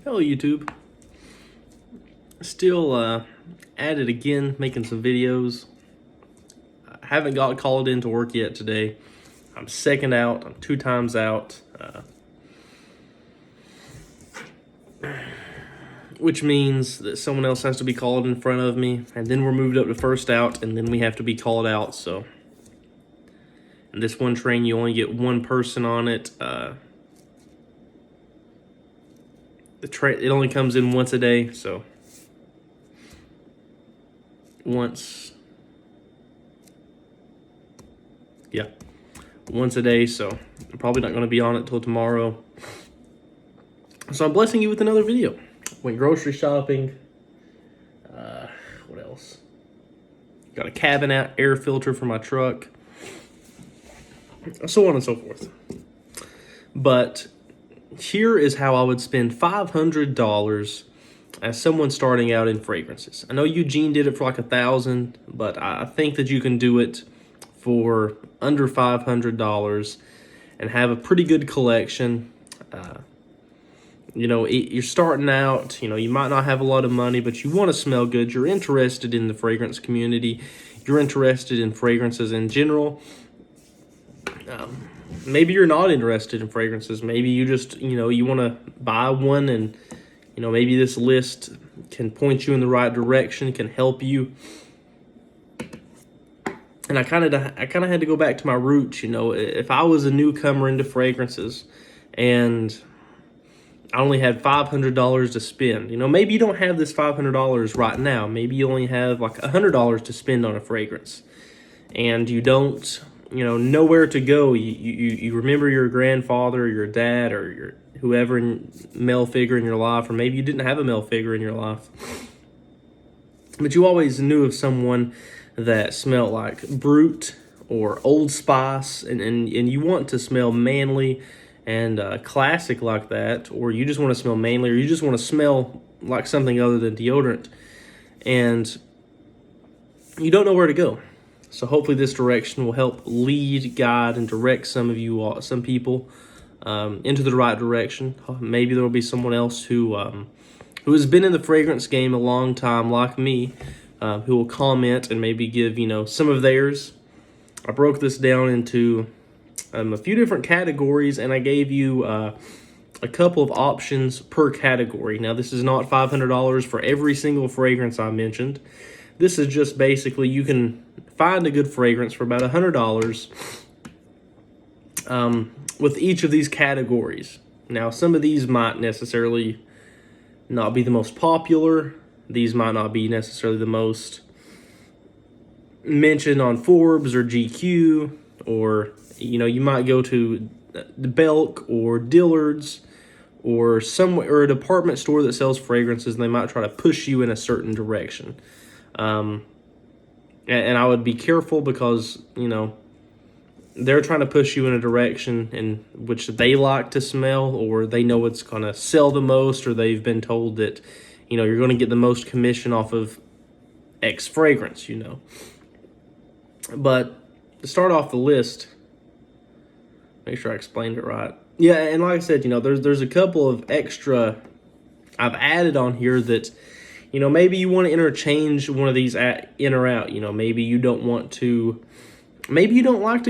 Hello YouTube. Still at it again, making some videos. I haven't got called in to work yet today. I'm second out, I'm 2 times out. Which means that someone else has to be called in front of me, and then we're moved up to first out, and then we have to be called out. So, in this one train, you only get one person on it. It only comes in once a day, so once a day. So I'm probably not going to be on it till tomorrow. So I'm blessing you with another video. Went grocery shopping. What else? Got a cabin air filter for my truck. So on and so forth. But here is how I would spend $500 as someone starting out in fragrances. I know Eugene did it for like $1,000, but I think that you can do it for under $500 and have a pretty good collection. You're starting out, you might not have a lot of money, but you want to smell good. You're interested in the fragrance community. You're interested in fragrances in general. Maybe you're not interested in fragrances. Maybe you just, you want to buy one, and, maybe this list can point you in the right direction, can help you. And I kind of had to go back to my roots. If I was a newcomer into fragrances and I only had $500 to spend, maybe you don't have this $500 right now. Maybe you only have like $100 to spend on a fragrance, and you don't, know where to go. You remember your grandfather or your dad or your whoever male figure in your life, or maybe you didn't have a male figure in your life, but you always knew of someone that smelled like Brut or Old Spice, and you want to smell manly and classic like that, or you just want to smell manly, or you just want to smell like something other than deodorant, and you don't know where to go. So hopefully this direction will help lead, guide, and direct some people into the right direction. Maybe there will be someone else who has been in the fragrance game a long time, like me, who will comment and maybe give some of theirs. I broke this down into a few different categories, and I gave you a couple of options per category. Now, this is not $500 for every single fragrance I mentioned. This is just basically you can find a good fragrance for about $100 with each of these categories. Now, some of these might necessarily not be the most popular. These might not be necessarily the most mentioned on Forbes or GQ, or you might go to the Belk or Dillard's or somewhere, or a department store that sells fragrances, and they might try to push you in a certain direction. And I would be careful, because they're trying to push you in a direction in which they like to smell, or they know it's going to sell the most, or they've been told that you're going to get the most commission off of X fragrance. But to start off the list, make sure I explained it right. Yeah, and like I said, there's a couple of extra I've added on here that, maybe you want to interchange one of these in or out. Maybe you don't like to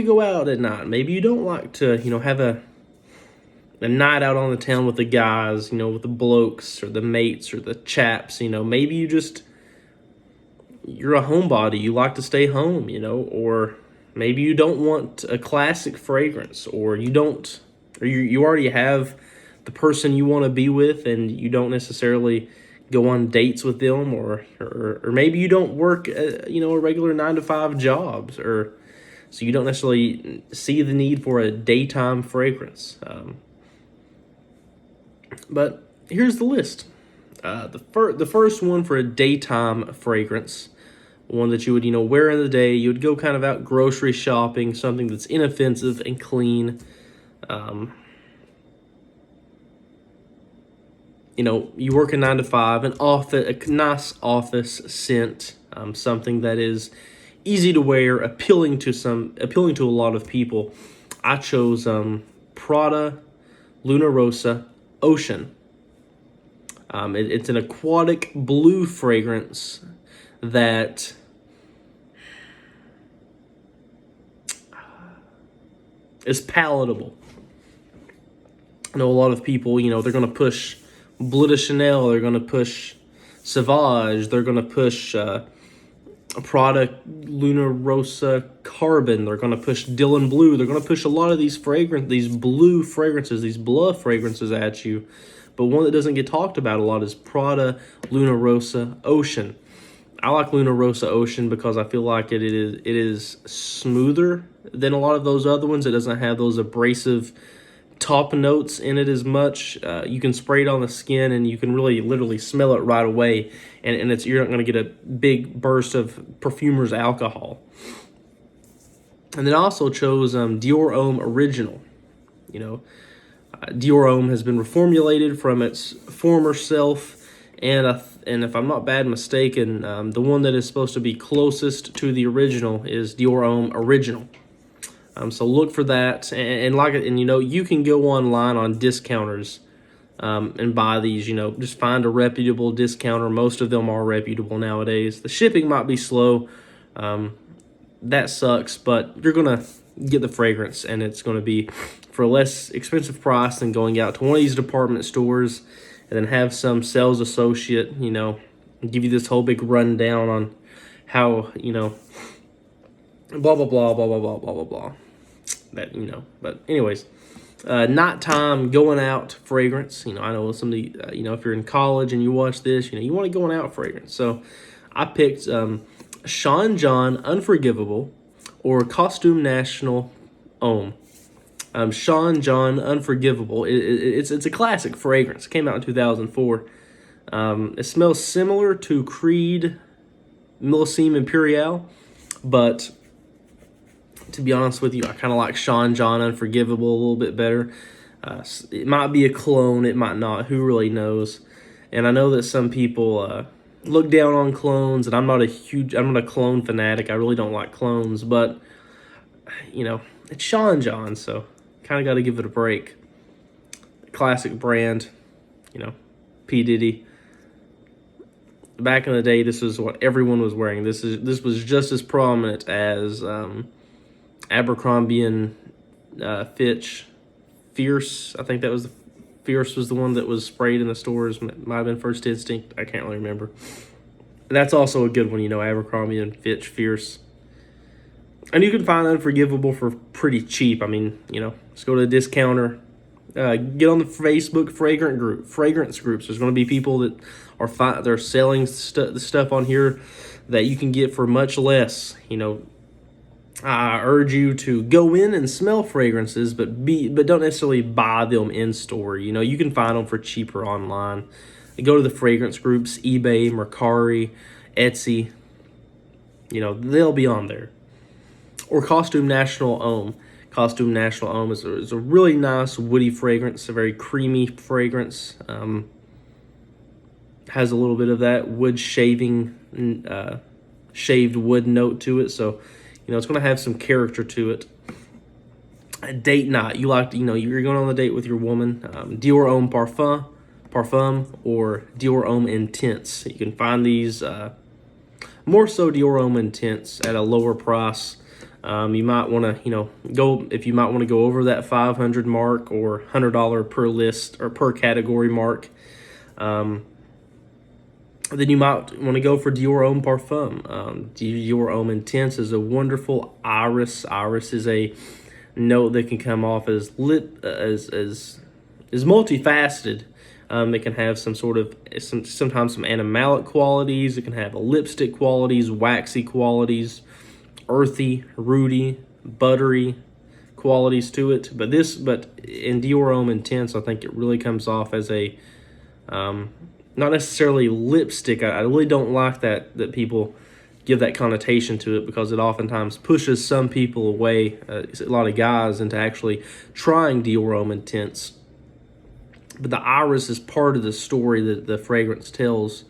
go out at night. Maybe you don't like to, have a night out on the town with the guys, with the blokes or the mates or the chaps. Maybe you're a homebody. You like to stay home, or maybe you don't want a classic fragrance, or you already have the person you want to be with, and you don't necessarily go on dates with them, or maybe you don't work a regular 9-to-5 job, or so you don't necessarily see the need for a daytime fragrance. But here's the list. The first one for a daytime fragrance, one that you would wear in the day. You would go kind of out grocery shopping, something that's inoffensive and clean. You work a 9-to-5, a nice office scent, something that is easy to wear, appealing to a lot of people. I chose Prada Luna Rossa Ocean. It's an aquatic blue fragrance that is palatable. I know a lot of people, they're going to push Bleu de Chanel, they're going to push Sauvage, they're going to push a product Luna Rosa Carbon, they're going to push Dylan Blue, they're going to push a lot of these blue fragrances, these bluff fragrances at you. But one that doesn't get talked about a lot is Prada Luna Rosa Ocean. I like Luna Rosa Ocean because I feel like it is smoother than a lot of those other ones. It doesn't have those abrasive top notes in it as much. You can spray it on the skin and you can really literally smell it right away, and you're not going to get a big burst of perfumer's alcohol. And then I also chose Dior Homme Original. Dior Homme has been reformulated from its former self, and if I'm not bad mistaken, the one that is supposed to be closest to the original is Dior Homme Original. So look for that, and you can go online on discounters and buy these. Just find a reputable discounter. Most of them are reputable nowadays. The shipping might be slow. That sucks, but you're gonna get the fragrance, and it's gonna be for a less expensive price than going out to one of these department stores and then have some sales associate, give you this whole big rundown on how, blah, blah, blah, blah, blah, blah, blah, blah, blah. But anyways, nighttime going out fragrance. I know some of the, if you're in college and you watch this, you want a going out fragrance. So I picked Sean John Unforgivable or Costume National Homme. Sean John Unforgivable. It's a classic fragrance. It came out in 2004. It smells similar to Creed Millésime Impérial, but to be honest with you, I kind of like Sean John Unforgivable a little bit better. It might be a clone, it might not. Who really knows? And I know that some people look down on clones, and I'm not a clone fanatic. I really don't like clones, but it's Sean John, so kind of got to give it a break. Classic brand, P. Diddy. Back in the day, this was what everyone was wearing. This was just as prominent as Abercrombie and Fitch Fierce. I think that was Fierce was the one that was sprayed in the stores. Might have been First Instinct. I can't really remember. That's also a good one, Abercrombie and Fitch Fierce. And you can find Unforgivable for pretty cheap. Just go to a discounter. Get on the Facebook fragrance groups. There's going to be people that they're selling the stuff on here that you can get for much less. I urge you to go in and smell fragrances, but don't necessarily buy them in store. You can find them for cheaper online. Go to the fragrance groups, eBay, Mercari, Etsy. They'll be on there. Or Costume National Homme. Costume National Homme is a really nice woody fragrance, a very creamy fragrance. Has a little bit of that wood shaved wood note to it, so it's going to have some character to it. A date night, you're going on a date with your woman. Dior Homme Parfum or Dior Homme Intense. You can find these more so Dior Homme Intense at a lower price. You might want to, go over that $500 mark or $100 per list or per category mark. Then you might want to go for Dior Homme Parfum. Dior Homme Intense is a wonderful iris. Iris is a note that can come off as multifaceted. It can have sometimes some animalic qualities. It can have lipstick qualities, waxy qualities, earthy, rooty, buttery qualities to it. But in Dior Homme Intense, I think it really comes off as a not necessarily lipstick. I really don't like that people give that connotation to it, because it oftentimes pushes some people away, a lot of guys, into actually trying Dior Homme Intense. But the iris is part of the story that the fragrance tells.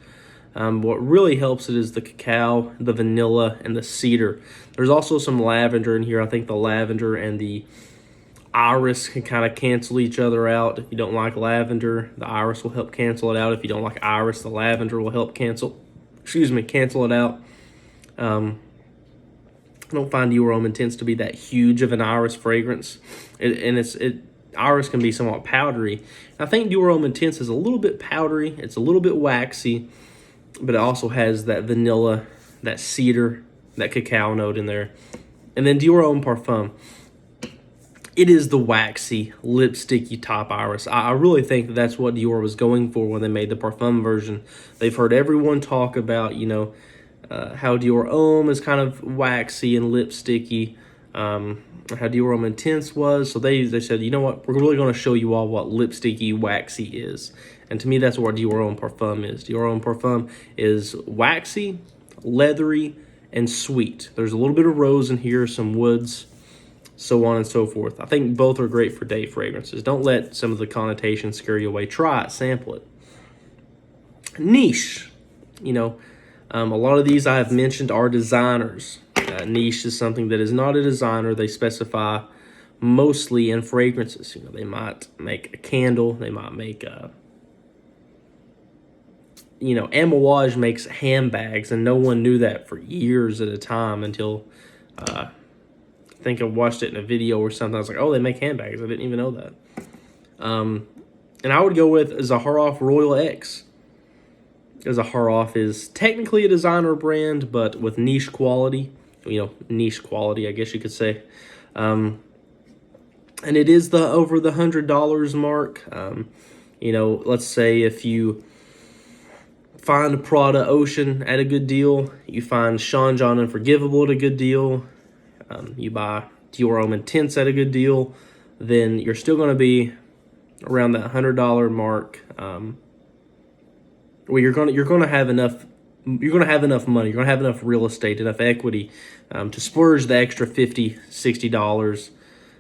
What really helps it is the cacao, the vanilla, and the cedar. There's also some lavender in here. I think the lavender and the iris can kind of cancel each other out. If you don't like lavender, the iris will help cancel it out. If you don't like iris, the lavender will help cancel it out. I don't find Dior Homme Intense to be that huge of an iris fragrance, iris can be somewhat powdery. I think Dior Homme Intense is a little bit powdery. It's a little bit waxy, but it also has that vanilla, that cedar, that cacao note in there. And then Dior Homme Parfum, it is the waxy, lipsticky top iris. I really think that's what Dior was going for when they made the Parfum version. They've heard everyone talk about, how Dior Homme is kind of waxy and lipsticky, how Dior Homme Intense was. So they said, you know what, we're really going to show you all what lipsticky, waxy is. And to me, that's what Dior Homme Parfum is. Dior Homme Parfum is waxy, leathery, and sweet. There's a little bit of rose in here, some woods, so on and so forth. I think both are great for day fragrances. Don't let some of the connotations scare you away. Try it, sample it. Niche. A lot of these I have mentioned are designers. Niche is something that is not a designer. They specify mostly in fragrances. They might make a candle. They might make Amouage makes handbags, and no one knew that for years at a time until I think I watched it in a video or something. I was like, oh, they make handbags. I didn't even know that. And I would go with Zaharoff Royal X. Zaharoff is technically a designer brand, but with niche quality. Niche quality, I guess you could say. And it is over the $100 mark. Let's say if you find a Prada Ocean at a good deal, you find Sean John Unforgivable at a good deal, you buy Dior Homme Intense at a good deal, then you're still going to be around that $100 mark. Where you're going to have enough money, you're going to have enough real estate, enough equity to splurge the extra $50, $60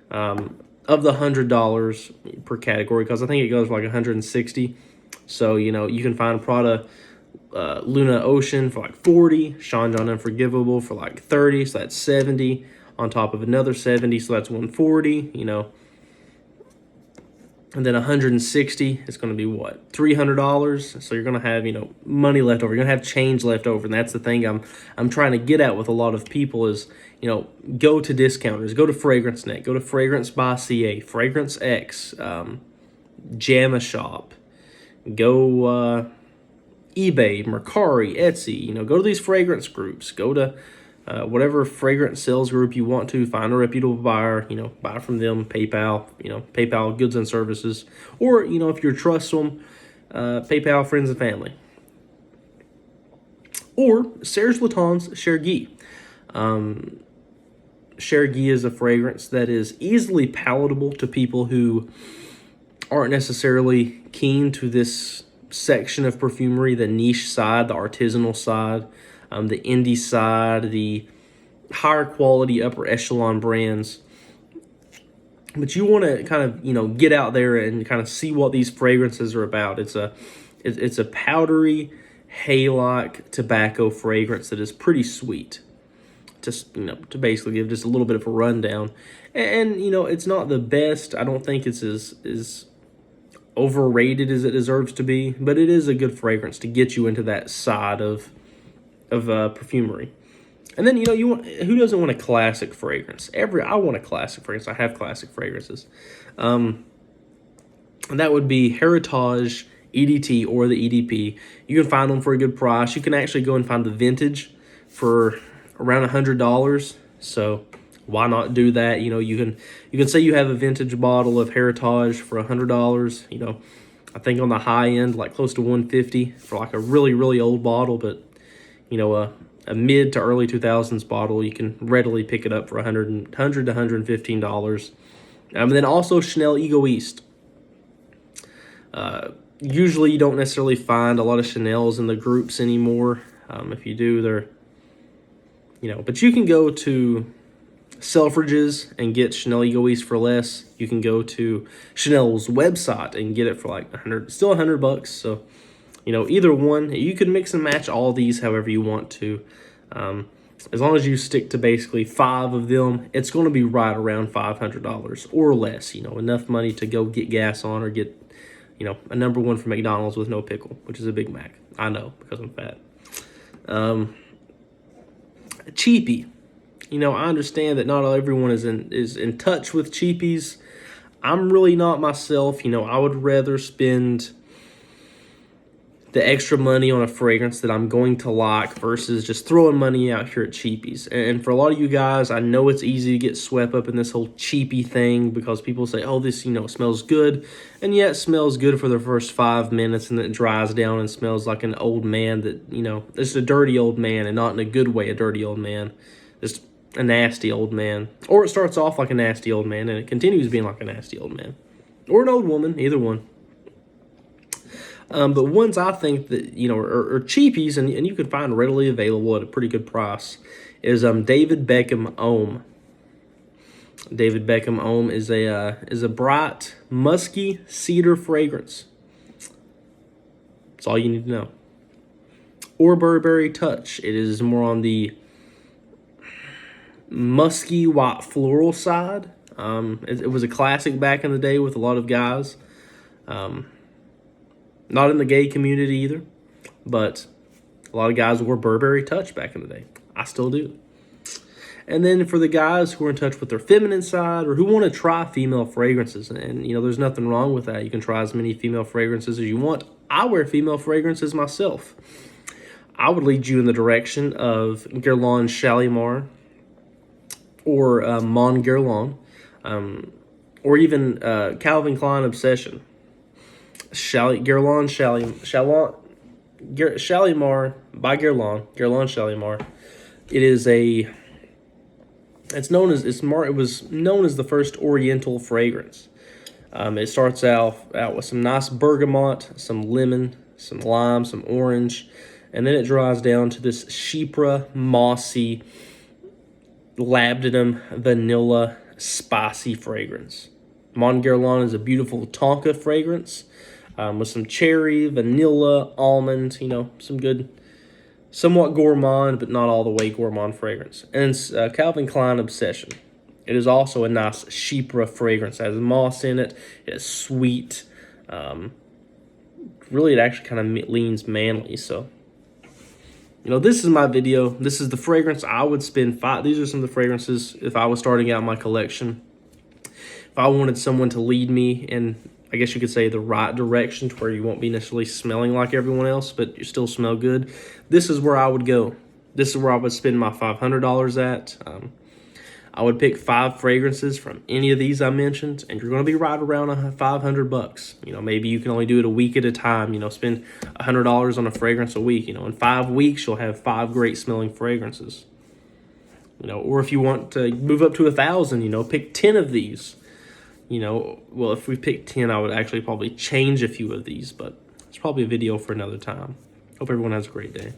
of the $100 per category, because I think it goes for like $160. So you can find Prada Luna Ocean for like $40, Sean John Unforgivable for like $30, so that's $70 on top of another $70, so that's $140. And then $160 is going to be what? $300. So you're going to have, money left over. You're going to have change left over. And that's the thing I'm trying to get at with a lot of people is, go to discounters, go to FragranceNet, go to Fragrance by CA, Fragrance X, Jamma Shop, go eBay, Mercari, Etsy, go to these fragrance groups, go to whatever fragrance sales group you want to, find a reputable buyer, buy from them, PayPal, PayPal goods and services, or, if you trust them, PayPal friends and family. Or Serge Lutens Cher Guy. Cher Guy is a fragrance that is easily palatable to people who aren't necessarily keen to this section of perfumery, the niche side, the artisanal side, the indie side, the higher quality upper echelon brands. But you want to kind of, get out there and kind of see what these fragrances are about. It's a powdery, hay-like tobacco fragrance that is pretty sweet. Just, to basically give just a little bit of a rundown. And it's not the best. I don't think it's as overrated as it deserves to be, but it is a good fragrance to get you into that side of perfumery. And then who doesn't want a classic fragrance? I want a classic fragrance. I have classic fragrances, and that would be Heritage EDT or the EDP. You can find them for a good price. You can actually go and find the vintage for around $100. So why not do that? You can say you have a vintage bottle of Heritage for $100. I think on the high end, like close to $150 for like a really, really old bottle, but a mid to early 2000s bottle, you can readily pick it up for $100 to $115. And then also Chanel Egoiste. Usually you don't necessarily find a lot of Chanels in the groups anymore. If you do, they're, but you can go to Selfridges and get Chanel Egoiste for less. You can go to Chanel's website and get it for like $100. So, either one. You can mix and match all these however you want to. As long as you stick to basically 5 of them, it's going to be right around $500 or less. You know, enough money to go get gas on or get, you know, a number one from McDonald's with no pickle, which is a Big Mac. I know because I'm fat. Cheapy. You know, I understand that not everyone is in touch with cheapies. I'm really not myself. You know, I would rather spend the extra money on a fragrance that I'm going to like versus just throwing money out here at cheapies. And for a lot of you guys, I know it's easy to get swept up in this whole cheapy thing because people say, oh, this, you know, smells good. And yeah, it smells good for the first 5 minutes and then it dries down and smells like an old man that, you know, it's a dirty old man, and not in a good way, a dirty old man. Just a nasty old man. Or it starts off like a nasty old man and it continues being like a nasty old man. Or an old woman, either one. But ones I think that, you know, are cheapies and you can find readily available at a pretty good price is David Beckham Homme. David Beckham Homme is a bright, musky cedar fragrance. That's all you need to know. Or Burberry Touch. It is more on the musky white floral side. It was a classic back in the day with a lot of guys. Not in the gay community either, but a lot of guys wore Burberry Touch back in the day. I still do. And then for the guys who are in touch with their feminine side or who want to try female fragrances, and you know, there's nothing wrong with that. You can try as many female fragrances as you want. I wear female fragrances myself. I would lead you in the direction of Guerlain Shalimar or Mon Guerlain, or even Calvin Klein Obsession. Guerlain Shalimar by Guerlain Shalimar. It was known as the first Oriental fragrance. It starts out with some nice bergamot, some lemon, some lime, some orange, and then it dries down to this chypre, mossy, labdanum, vanilla, spicy fragrance. Mon Guerlain is a beautiful tonka fragrance. With some cherry, vanilla, almond, you know, some good, somewhat gourmand, but not all the way gourmand fragrance. And it's Calvin Klein Obsession. It is also a nice chypre fragrance. It has moss in it. It is sweet. Really, it actually kind of leans manly. So, you know, this is my video. This is the fragrance I would spend these are some of the fragrances if I was starting out my collection. If I wanted someone to lead me in, I guess you could say, the right direction to where you won't be necessarily smelling like everyone else, but you still smell good, this is where I would go. This is where I would spend my $500 at. I would pick 5 fragrances from any of these I mentioned, and you're going to be right around $500. You know, maybe you can only do it a week at a time. You know, spend $100 on a fragrance a week. You know, in 5 weeks, you'll have 5 great smelling fragrances. You know, or if you want to move up to 1,000, you know, pick 10 of these. You know, well, if we pick 10, I would actually probably change a few of these, but it's probably a video for another time. Hope everyone has a great day.